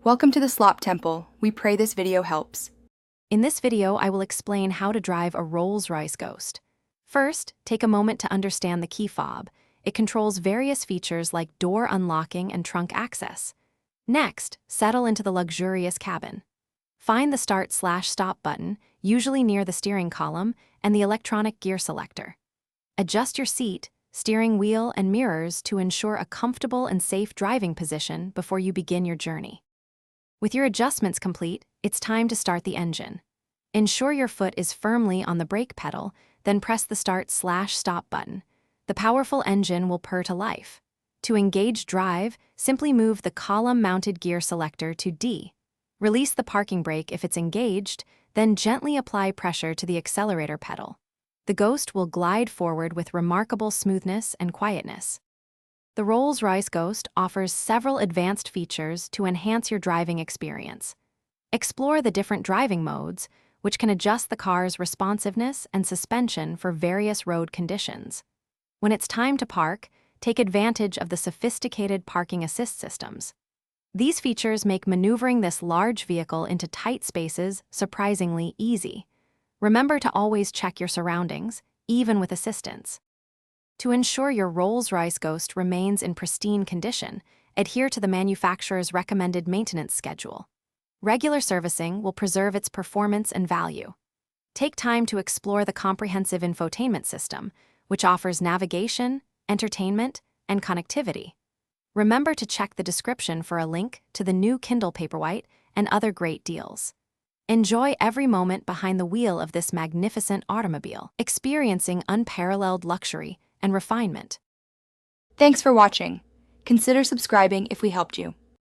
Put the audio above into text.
Welcome to the Slop Temple. We pray this video helps. In this video, I will explain how to drive a Rolls-Royce Ghost. First, take a moment to understand the key fob. It controls various features like door unlocking and trunk access. Next, settle into the luxurious cabin. Find the Start/Stop button, usually near the steering column, and the electronic gear selector. Adjust your seat, steering wheel, and mirrors to ensure a comfortable and safe driving position before you begin your journey. With your adjustments complete, it's time to start the engine. Ensure your foot is firmly on the brake pedal, then press the Start/Stop button. The powerful engine will purr to life. To engage drive, simply move the column-mounted gear selector to D. Release the parking brake if it's engaged, then gently apply pressure to the accelerator pedal. The Ghost will glide forward with remarkable smoothness and quietness. The Rolls-Royce Ghost offers several advanced features to enhance your driving experience. Explore the different driving modes, which can adjust the car's responsiveness and suspension for various road conditions. When it's time to park, take advantage of the sophisticated parking assist systems. These features make maneuvering this large vehicle into tight spaces surprisingly easy. Remember to always check your surroundings, even with assistance. To ensure your Rolls-Royce Ghost remains in pristine condition, adhere to the manufacturer's recommended maintenance schedule. Regular servicing will preserve its performance and value. Take time to explore the comprehensive infotainment system, which offers navigation, entertainment, and connectivity. Remember to check the description for a link to the new Kindle Paperwhite and other great deals. Enjoy every moment behind the wheel of this magnificent automobile, experiencing unparalleled luxury and refinement. Thanks for watching. Consider subscribing if we helped you.